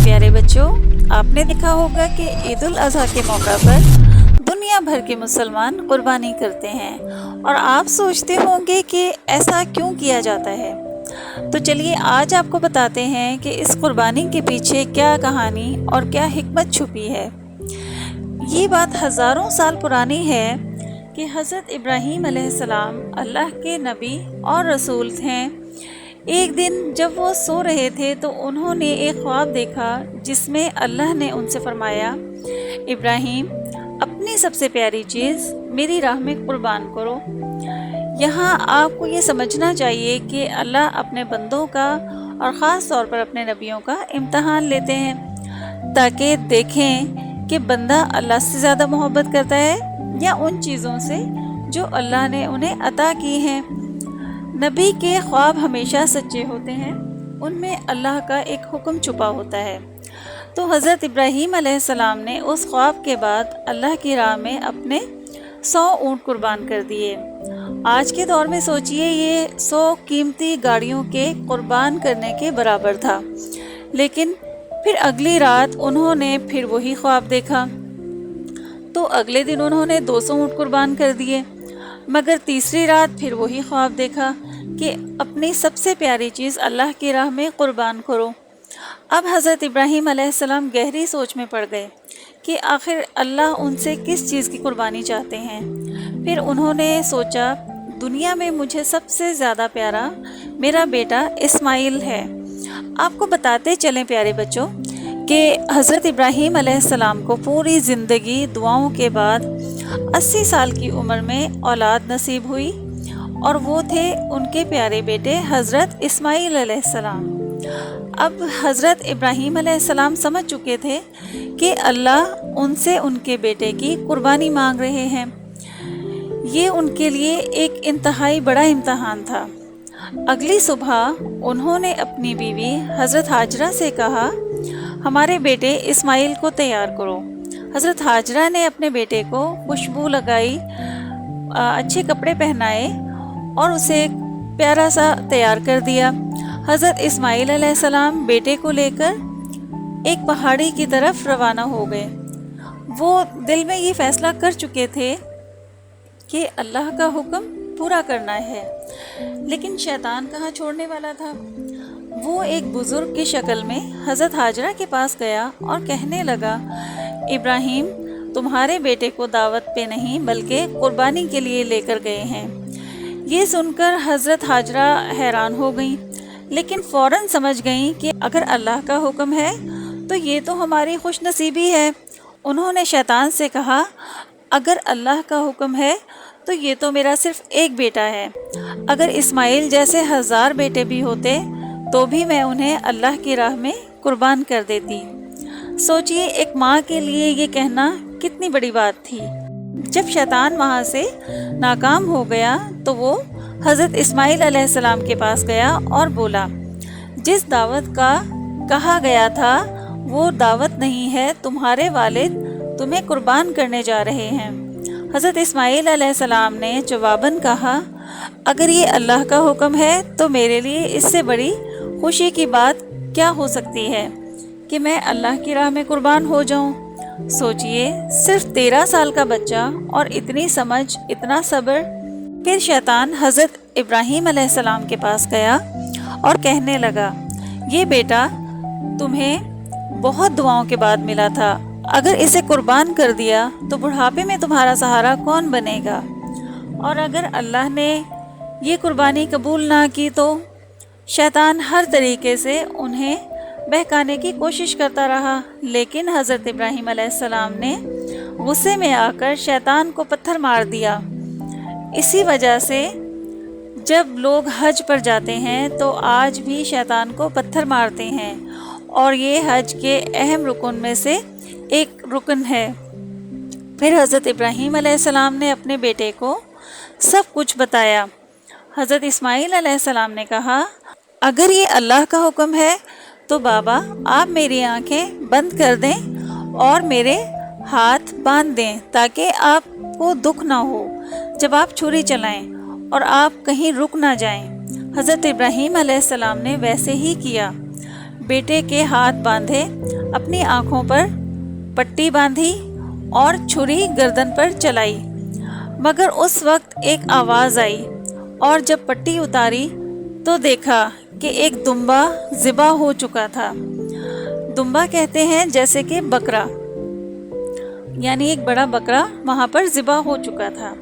प्यारे बच्चों, आपने देखा होगा कि ईद उल अज़हा के मौका पर दुनिया भर के मुसलमान कुर्बानी करते हैं और आप सोचते होंगे कि ऐसा क्यों किया जाता है। तो चलिए आज आपको बताते हैं कि इस कुर्बानी के पीछे क्या कहानी और क्या हिकमत छुपी है। ये बात हज़ारों साल पुरानी है कि हज़रत इब्राहीम अलैहिस्सलाम अल्लाह के नबी और रसूल थे। एक दिन जब वो सो रहे थे तो उन्होंने एक ख्वाब देखा जिसमें अल्लाह ने उनसे फरमाया, इब्राहीम अपनी सबसे प्यारी चीज़ मेरी राह में कुर्बान करो। यहाँ आपको ये समझना चाहिए कि अल्लाह अपने बंदों का और ख़ास तौर पर अपने नबियों का इम्तहान लेते हैं ताकि देखें कि बंदा अल्लाह से ज़्यादा मोहब्बत करता है या उन चीज़ों से जो अल्लाह ने उन्हें अता की हैं। नबी के ख्वाब हमेशा सच्चे होते हैं, उनमें अल्लाह का एक हुक्म छुपा होता है। तो हज़रत इब्राहीम अलैहिस्सलाम ने उस ख्वाब के बाद अल्लाह की राह में अपने 100 ऊँट कुर्बान कर दिए। आज के दौर में सोचिए ये 100 कीमती गाड़ियों के कुर्बान करने के बराबर था। लेकिन फिर अगली रात उन्होंने फिर वही ख्वाब देखा, तो अगले दिन उन्होंने 200 ऊँट कुर्बान कर दिए। मगर तीसरी रात फिर वही ख्वाब देखा कि अपनी सबसे प्यारी चीज़ अल्लाह की राह में कुर्बान करो। अब हज़रत इब्राहीम अलैहिस्सलाम गहरी सोच में पड़ गए कि आखिर अल्लाह उनसे किस चीज़ की कुर्बानी चाहते हैं। फिर उन्होंने सोचा, दुनिया में मुझे सबसे ज़्यादा प्यारा मेरा बेटा इस्माइल है। आपको बताते चलें प्यारे बच्चों कि हज़रत इब्राहीम अलैहिस्सलाम को पूरी ज़िंदगी दुआओं के बाद 80 साल की उम्र में औलाद नसीब हुई और वो थे उनके प्यारे बेटे हज़रत इस्माइल अलैहिस्सलाम। अब हज़रत इब्राहीम अलैहिस्सलाम समझ चुके थे कि अल्लाह उनसे उनके बेटे की कुर्बानी मांग रहे हैं। ये उनके लिए एक इंतहाई बड़ा इम्तहान था। अगली सुबह उन्होंने अपनी बीवी हज़रत हाजरा से कहा, हमारे बेटे इस्माइल को तैयार करो। हज़रत हाजरा ने अपने बेटे को खुशबू लगाई, अच्छे कपड़े पहनाए और उसे प्यारा सा तैयार कर दिया। हज़रत इस्माइल अलैहिस्सलाम बेटे को लेकर एक पहाड़ी की तरफ रवाना हो गए। वो दिल में ये फ़ैसला कर चुके थे कि अल्लाह का हुक्म पूरा करना है, लेकिन शैतान कहाँ छोड़ने वाला था। वो एक बुज़ुर्ग की शक्ल में हज़रत हाजरा के पास गया और कहने लगा, इब्राहीम तुम्हारे बेटे को दावत पे नहीं बल्कि कुर्बानी के लिए लेकर गए हैं। ये सुनकर हज़रत हाजरा हैरान हो गईं, लेकिन फ़ौरन समझ गईं कि अगर अल्लाह का हुक्म है तो ये तो हमारी खुशनसीबी है। उन्होंने शैतान से कहा, अगर अल्लाह का हुक्म है तो ये तो मेरा सिर्फ़ एक बेटा है। अगर इस्माइल जैसे 1000 बेटे भी होते तो भी मैं उन्हें अल्लाह की राह में कुर्बान कर देती। सोचिए एक माँ के लिए ये कहना कितनी बड़ी बात थी। जब शैतान वहाँ से नाकाम हो गया तो वो हज़रत इस्माइल अलैहिस्सलाम के पास गया और बोला, जिस दावत का कहा गया था वो दावत नहीं है, तुम्हारे वालिद तुम्हें कुर्बान करने जा रहे हैं। हज़रत इस्माइल अलैहिस्सलाम ने जवाबन कहा, अगर ये अल्लाह का हुक्म है तो मेरे लिए इससे बड़ी खुशी की बात क्या हो सकती है कि मैं अल्लाह की राह में कुर्बान हो जाऊं। सोचिए सिर्फ 13 साल का बच्चा और इतनी समझ, इतना सब्र। फिर शैतान हज़रत इब्राहीम अलैहिस्सलाम के पास गया और कहने लगा, ये बेटा तुम्हें बहुत दुआओं के बाद मिला था, अगर इसे कुर्बान कर दिया तो बुढ़ापे में तुम्हारा सहारा कौन बनेगा, और अगर अल्लाह ने ये कुर्बानी कबूल ना की तो। शैतान हर तरीके से उन्हें बहकाने की कोशिश करता रहा, लेकिन हज़रत इब्राहीम अलैहिस्सलाम ने गुस्से में आकर शैतान को पत्थर मार दिया। इसी वजह से जब लोग हज पर जाते हैं तो आज भी शैतान को पत्थर मारते हैं, और ये हज के अहम रुकन में से एक रुकन है। फिर हज़रत इब्राहीम अलैहिस्सलाम ने अपने बेटे को सब कुछ बताया। हज़रत इस्माइल अलैहिस्सलाम ने कहा, अगर ये अल्लाह का हुक्म है तो बाबा आप मेरी आंखें बंद कर दें और मेरे हाथ बांध दें ताकि आपको दुख ना हो जब आप छुरी चलाएं और आप कहीं रुक ना जाएं। हज़रत इब्राहीम अलैहिस्सलाम ने वैसे ही किया। बेटे के हाथ बांधे, اپنی آنکھوں پر پٹی باندھی اور چھری گردن پر چلائی، مگر اس وقت ایک آواز آئی اور جب پٹی اتاری تو دیکھا کہ ایک دمبا ذبح ہو چکا تھا۔ دمبا کہتے ہیں جیسے کہ بکرا، یعنی ایک بڑا بکرا وہاں پر ذبح ہو چکا تھا،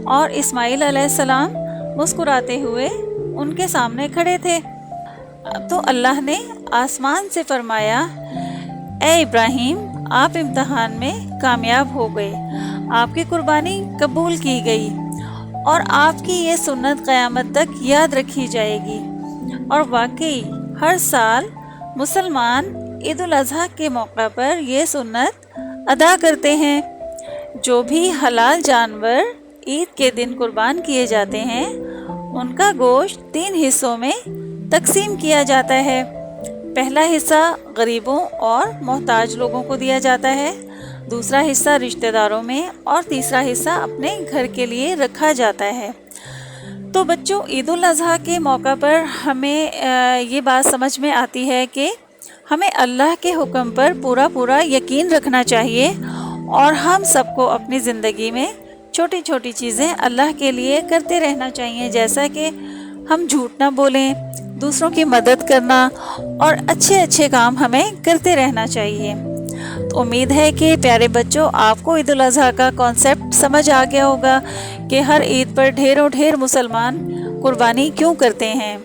اور اسماعیل علیہ السلام مسکراتے ہوئے ان کے سامنے کھڑے تھے۔ تو اللہ نے آسمان سے فرمایا، اے ابراہیم، آپ امتحان میں کامیاب ہو گئے، آپ کی قربانی قبول کی گئی، اور آپ کی یہ سنت قیامت تک یاد رکھی جائے گی۔ اور واقعی ہر سال مسلمان عید الاضحیٰ کے موقع پر یہ سنت ادا کرتے ہیں۔ جو بھی حلال جانور عید کے دن قربان کیے جاتے ہیں ان کا گوشت 3 حصوں میں تقسیم کیا جاتا ہے۔ پہلا حصہ غریبوں اور محتاج لوگوں کو دیا جاتا ہے، دوسرا حصہ رشتہ داروں میں، اور تیسرا حصہ اپنے گھر کے لیے رکھا جاتا ہے۔ تو بچوں، عید الاضحیٰ کے موقع پر ہمیں یہ بات سمجھ میں آتی ہے کہ ہمیں اللہ کے حکم پر پورا یقین رکھنا چاہیے، اور ہم سب کو اپنی زندگی میں چھوٹی چھوٹی چیزیں اللہ کے لیے کرتے رہنا چاہیے، جیسا کہ ہم جھوٹ نہ بولیں، دوسروں کی مدد کرنا، اور اچھے کام ہمیں کرتے رہنا چاہیے۔ تو امید ہے کہ پیارے بچوں، آپ کو عید الاضحیٰ کا کانسیپٹ سمجھ آ گیا ہوگا کہ ہر عید پر ڈھیر مسلمان قربانی کیوں کرتے ہیں۔